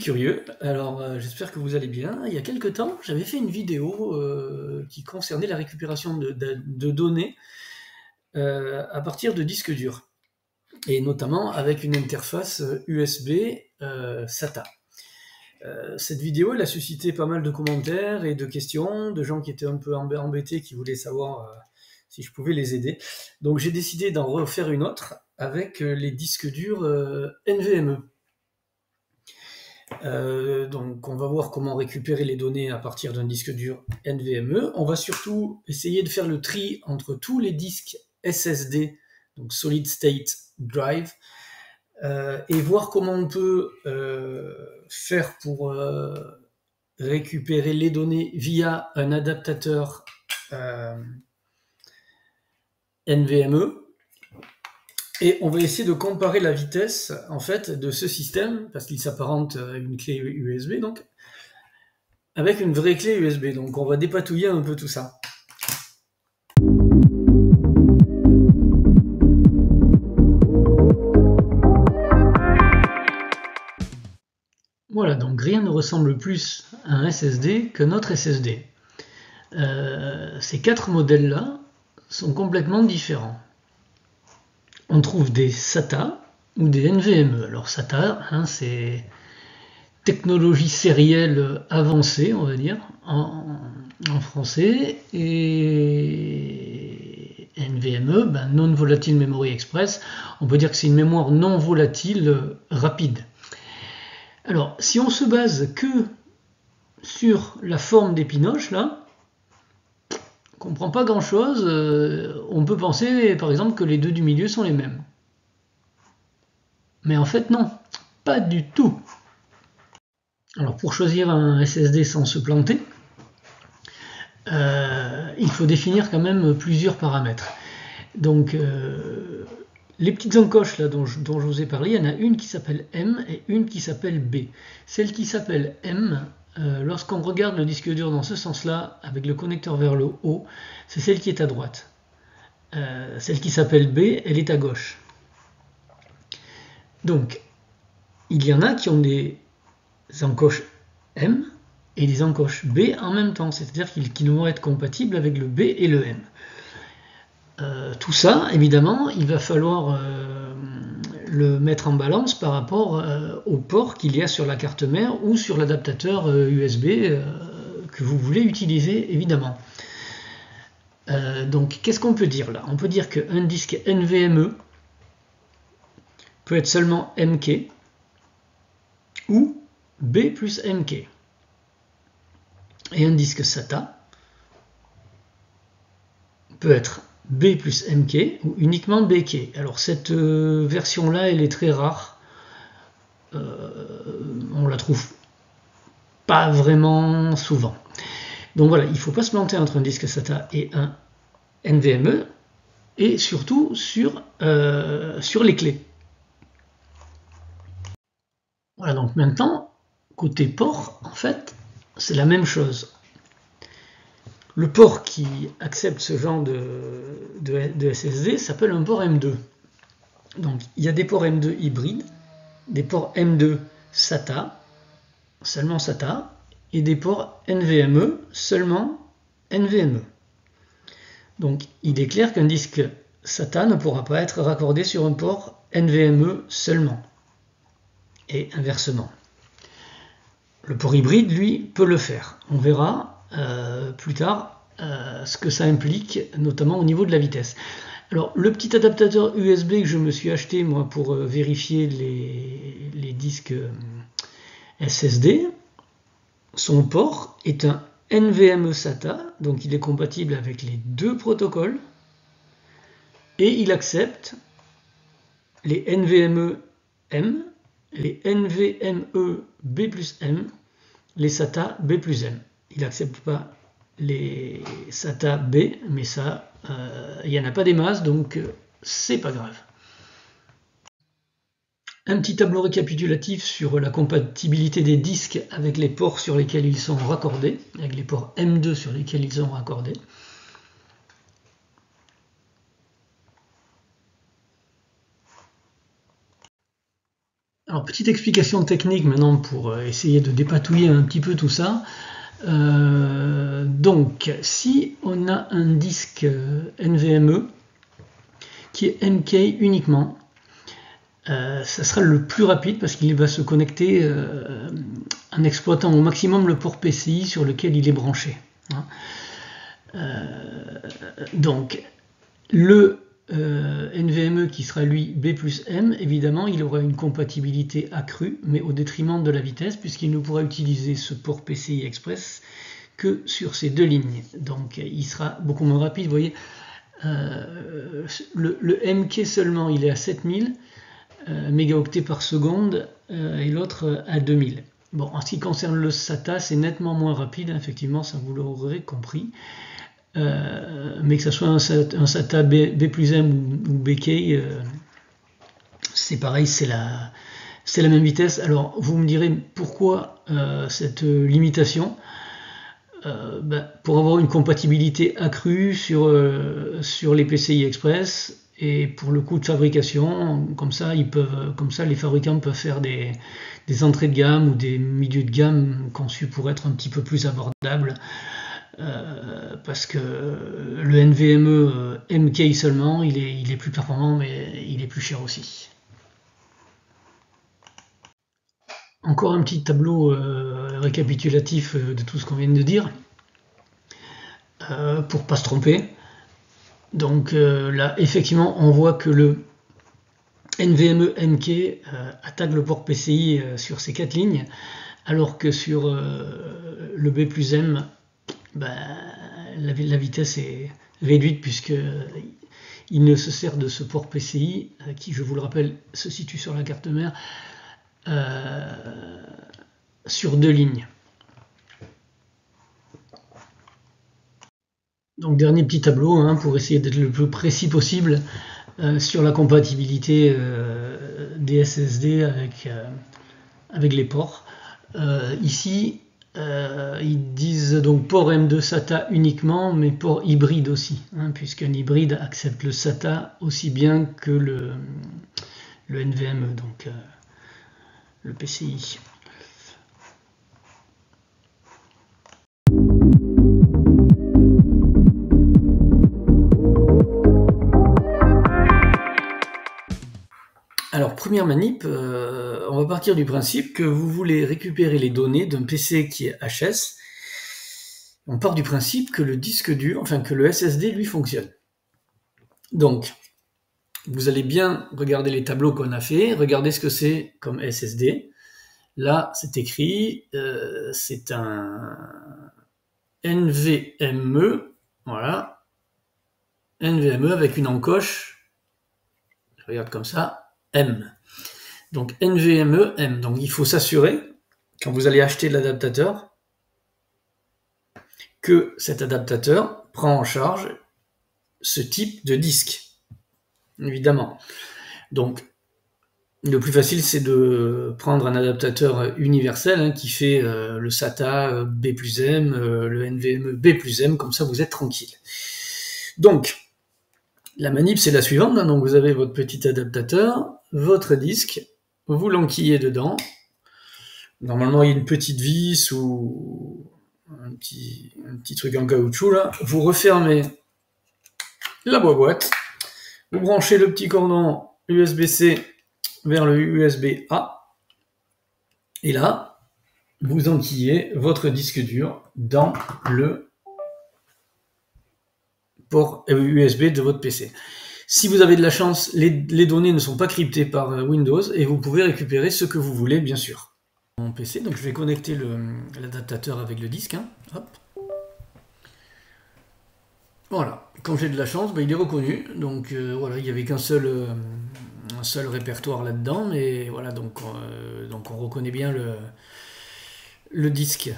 curieux, alors j'espère que vous allez bien. Il y a quelque temps, j'avais fait une vidéo qui concernait la récupération de données à partir de disques durs, et notamment avec une interface USB SATA. Cette vidéo, elle a suscité pas mal de commentaires et de questions, de gens qui étaient un peu embêtés, qui voulaient savoir si je pouvais les aider. Donc j'ai décidé d'en refaire une autre avec les disques durs NVMe. Donc on va voir comment récupérer les données à partir d'un disque dur NVMe. On va surtout essayer de faire le tri entre tous les disques SSD, donc Solid State Drive, et voir comment on peut faire pour récupérer les données via un adaptateur NVMe. Et on va essayer de comparer la vitesse en fait de ce système, parce qu'il s'apparente à une clé USB, donc avec une vraie clé USB. Donc on va dépatouiller un peu tout ça. Voilà, donc rien ne ressemble plus à un SSD que notre SSD. Ces quatre modèles-là sont complètement différents. On trouve des SATA ou des NVMe. Alors SATA, c'est technologie sérielle avancée, on va dire, en français, et NVMe, Non-Volatile Memory Express, on peut dire que c'est une mémoire non volatile rapide. Alors, si on se base que sur la forme des pinoches, là, on ne comprend pas grand-chose. On peut penser, par exemple, que les deux du milieu sont les mêmes. Mais en fait, non, pas du tout. Alors, pour choisir un SSD sans se planter, il faut définir quand même plusieurs paramètres. Donc, les petites encoches là dont je vous ai parlé, il y en a une qui s'appelle M et une qui s'appelle B. Celle qui s'appelle M, lorsqu'on regarde le disque dur dans ce sens-là, avec le connecteur vers le haut, c'est celle qui est à droite. Celle qui s'appelle B, elle est à gauche. Donc, il y en a qui ont des encoches M et des encoches B en même temps, c'est-à-dire qu'ils vont être compatibles avec le B et le M. Tout ça, évidemment, il va falloir le mettre en balance par rapport au port qu'il y a sur la carte mère ou sur l'adaptateur USB que vous voulez utiliser, évidemment. Donc, qu'est-ce qu'on peut dire là? On peut dire qu'un disque NVMe peut être seulement MK ou B plus MK. Et un disque SATA peut être B plus MK ou uniquement BK. Alors cette version-là, elle est très rare. On la trouve pas vraiment souvent. Donc voilà, il ne faut pas se planter entre un disque SATA et un NVMe, et surtout sur les clés. Voilà, donc maintenant, côté port, en fait, c'est la même chose. Le port qui accepte ce genre de SSD s'appelle un port M2. Donc il y a des ports M2 hybrides, des ports M2 SATA, seulement SATA, et des ports NVMe, seulement NVMe. Donc il est clair qu'un disque SATA ne pourra pas être raccordé sur un port NVMe seulement, et inversement. Le port hybride, lui, peut le faire. On verra plus tard ce que ça implique, notamment au niveau de la vitesse. Alors, le petit adaptateur USB que je me suis acheté, moi, pour vérifier les disques SSD, son port est un NVMe SATA, donc il est compatible avec les deux protocoles, et il accepte les NVMe M, les NVMe B plus M, les SATA B plus M. Il n'accepte pas les SATA B, mais ça, il n'y en a pas des masses, donc c'est pas grave. Un petit tableau récapitulatif sur la compatibilité des disques avec les ports sur lesquels ils sont raccordés, avec les ports M2 sur lesquels ils sont raccordés. Alors, petite explication technique maintenant pour essayer de dépatouiller un petit peu tout ça. Donc, si on a un disque NVMe qui est MK uniquement, ça sera le plus rapide parce qu'il va se connecter en exploitant au maximum le port PCI sur lequel il est branché. Donc, le NVMe qui sera lui B plus M, évidemment, il aura une compatibilité accrue, mais au détriment de la vitesse, puisqu'il ne pourra utiliser ce port PCI Express que sur ces deux lignes. Donc, il sera beaucoup moins rapide. Vous voyez, le MK seulement, il est à 7000 mégaoctets par seconde et l'autre à 2000. Bon, en ce qui concerne le SATA, c'est nettement moins rapide, hein, effectivement, ça vous l'aurez compris. Mais que ce soit un SATA B plus M ou BK, c'est pareil, c'est la même vitesse. Alors, vous me direz pourquoi cette limitation pour avoir une compatibilité accrue sur les PCI Express et pour le coût de fabrication, comme ça les fabricants peuvent faire des entrées de gamme ou des milieux de gamme conçus pour être un petit peu plus abordables. Parce que le NVMe MK seulement, il est plus performant, mais il est plus cher aussi. Encore un petit tableau récapitulatif de tout ce qu'on vient de dire, pour pas se tromper. Donc là, effectivement, on voit que le NVMe MK attaque le port PCI sur ces 4 lignes, alors que sur le B plus M, la vitesse est réduite puisque il ne se sert de ce port PCI qui, je vous le rappelle, se situe sur la carte mère sur 2 lignes. Donc dernier petit tableau hein, pour essayer d'être le plus précis possible sur la compatibilité des SSD avec les ports. Ici, ils disent donc port M2 SATA uniquement, mais port hybride aussi, hein, puisqu'un hybride accepte le SATA aussi bien que le NVMe, donc le PCI. Alors, première manip, on va partir du principe que vous voulez récupérer les données d'un PC qui est HS. On part du principe que le disque dur, enfin que le SSD, lui, fonctionne. Donc, vous allez bien regarder les tableaux qu'on a fait, regardez ce que c'est comme SSD. Là, c'est écrit, c'est un NVMe, voilà, NVMe avec une encoche, je regarde comme ça, M. Donc NVMe M. Donc il faut s'assurer, quand vous allez acheter l'adaptateur, que cet adaptateur prend en charge ce type de disque, évidemment. Donc le plus facile, c'est de prendre un adaptateur universel hein, qui fait le SATA B plus M, le NVMe B plus M, comme ça vous êtes tranquille. Donc, la manip, c'est la suivante. Hein, donc vous avez votre petit adaptateur, votre disque, vous l'enquillez dedans. Normalement, il y a une petite vis ou un petit truc en caoutchouc là. Vous refermez la boîte, vous branchez le petit cordon USB-C vers le USB-A, et là, vous enquillez votre disque dur dans le port USB de votre PC. Si vous avez de la chance, les données ne sont pas cryptées par Windows et vous pouvez récupérer ce que vous voulez, bien sûr. Mon PC, donc je vais connecter l'adaptateur avec le disque. Hein. Hop. Voilà, quand j'ai de la chance, il est reconnu. Donc voilà, il n'y avait qu'un seul répertoire là-dedans, mais voilà, donc on reconnaît bien le disque.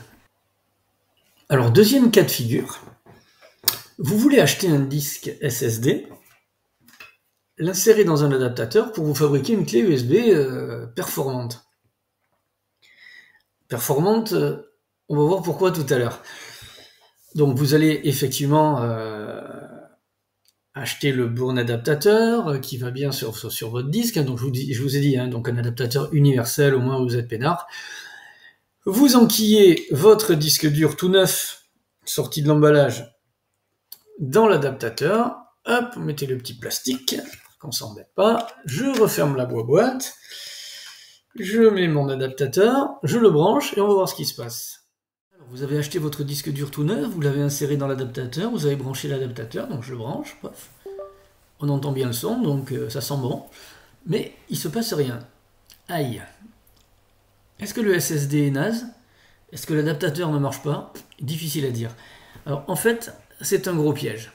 Alors, deuxième cas de figure. Vous voulez acheter un disque SSD, l'insérer dans un adaptateur pour vous fabriquer une clé USB performante. Performante, on va voir pourquoi tout à l'heure. Donc vous allez effectivement acheter le bon adaptateur qui va bien sur votre disque. Donc je vous ai dit, donc un adaptateur universel, au moins vous êtes peinard. Vous enquillez votre disque dur tout neuf, sorti de l'emballage, dans l'adaptateur. Hop, vous mettez le petit plastique, qu'on s'embête pas. Je referme la boîte. Je mets mon adaptateur, je le branche et on va voir ce qui se passe. Alors, vous avez acheté votre disque dur tout neuf, vous l'avez inséré dans l'adaptateur, vous avez branché l'adaptateur, donc je le branche, paf. On entend bien le son, donc ça sent bon. Mais il se passe rien. Aïe. Est-ce que le SSD est naze? Est-ce que l'adaptateur ne marche pas? Difficile à dire. Alors en fait, c'est un gros piège.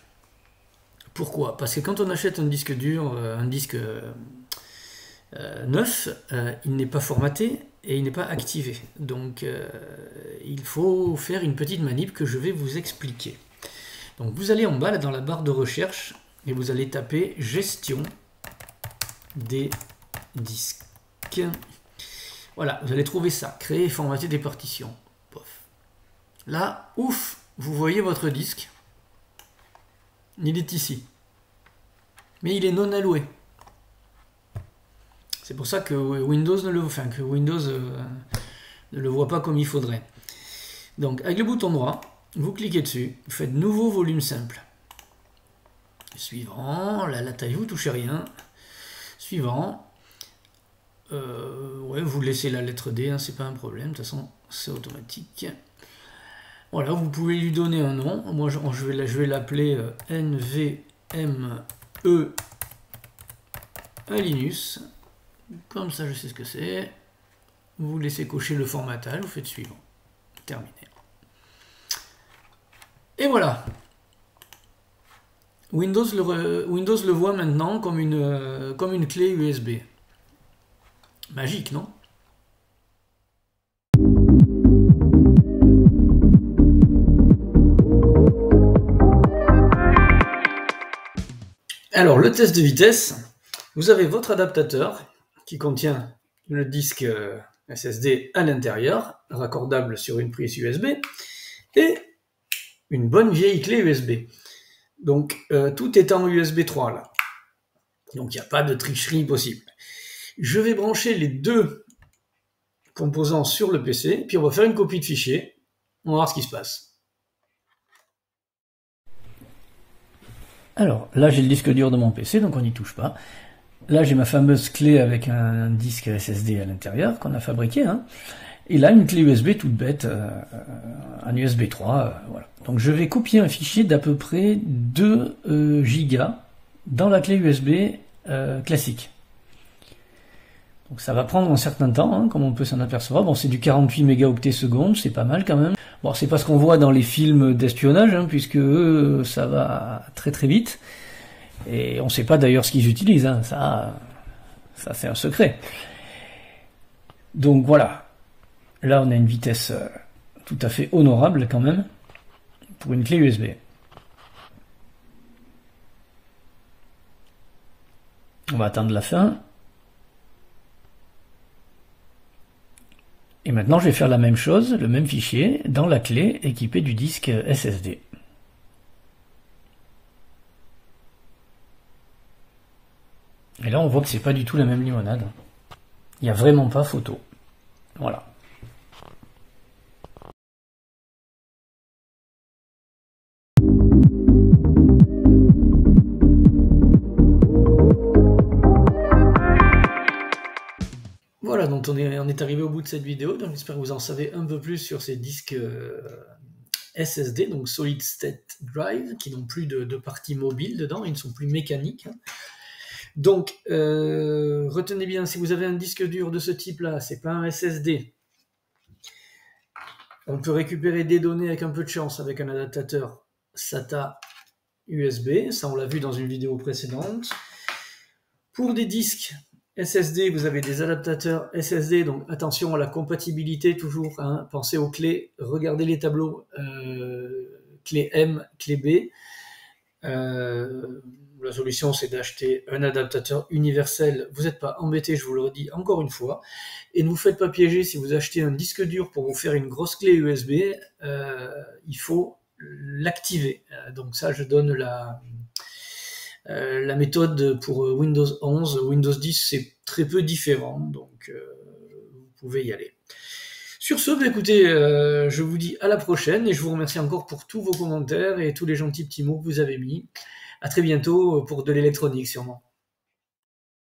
Pourquoi? Parce que quand on achète un disque dur, un disque neuf, il n'est pas formaté et il n'est pas activé. Donc il faut faire une petite manip que je vais vous expliquer. Donc vous allez en bas là, dans la barre de recherche et vous allez taper gestion des disques. Voilà, vous allez trouver ça, créer et formater des partitions. Pof. Là, ouf, vous voyez votre disque. Il est ici. Mais il est non alloué. C'est pour ça que Windows ne le voit pas comme il faudrait. Donc avec le bouton droit, vous cliquez dessus, vous faites nouveau volume simple. Suivant, la taille, vous touchez rien. Suivant. Ouais, vous laissez la lettre D, c'est pas un problème, de toute façon c'est automatique. Voilà, vous pouvez lui donner un nom. Moi je vais l'appeler NVMe Linux. Comme ça je sais ce que c'est. Vous laissez cocher le formatage, vous faites suivant. Terminé. Et voilà. Windows le voit maintenant comme une clé USB. Magique, non? Alors, le test de vitesse, vous avez votre adaptateur qui contient le disque SSD à l'intérieur, raccordable sur une prise USB, et une bonne vieille clé USB. Donc, tout est en USB 3 là. Donc, il n'y a pas de tricherie possible. Je vais brancher les deux composants sur le PC, puis on va faire une copie de fichier. On va voir ce qui se passe. Alors, là j'ai le disque dur de mon PC, donc on n'y touche pas. Là j'ai ma fameuse clé avec un disque SSD à l'intérieur qu'on a fabriqué. Et là une clé USB toute bête, un USB 3. Voilà. Donc je vais copier un fichier d'à peu près 2 gigas dans la clé USB classique. Donc ça va prendre un certain temps, comme on peut s'en apercevoir. Bon, c'est du 48 mégaoctets secondes, c'est pas mal quand même. Bon, c'est pas ce qu'on voit dans les films d'espionnage, puisque eux, ça va très très vite. Et on sait pas d'ailleurs ce qu'ils utilisent, ça c'est un secret. Donc voilà. Là, on a une vitesse tout à fait honorable quand même, pour une clé USB. On va attendre la fin. Et maintenant, je vais faire la même chose, le même fichier, dans la clé équipée du disque SSD. Et là, on voit que c'est pas du tout la même limonade. Il n'y a vraiment pas photo. Voilà. Voilà, donc on est arrivé au bout de cette vidéo, donc j'espère que vous en savez un peu plus sur ces disques SSD, donc Solid State Drive, qui n'ont plus de partie mobile dedans, ils ne sont plus mécaniques. Donc, retenez bien, si vous avez un disque dur de ce type-là, c'est pas un SSD. On peut récupérer des données avec un peu de chance avec un adaptateur SATA USB, ça on l'a vu dans une vidéo précédente. Pour des disques SSD, vous avez des adaptateurs SSD, donc attention à la compatibilité toujours, pensez aux clés, regardez les tableaux, clé M, clé B. La solution c'est d'acheter un adaptateur universel, vous n'êtes pas embêté, je vous le redis encore une fois, et ne vous faites pas piéger si vous achetez un disque dur pour vous faire une grosse clé USB, il faut l'activer. Donc ça je donne La méthode pour Windows 11, Windows 10, c'est très peu différent, donc vous pouvez y aller. Sur ce, écoutez, je vous dis à la prochaine et je vous remercie encore pour tous vos commentaires et tous les gentils petits mots que vous avez mis. À très bientôt pour de l'électronique sûrement.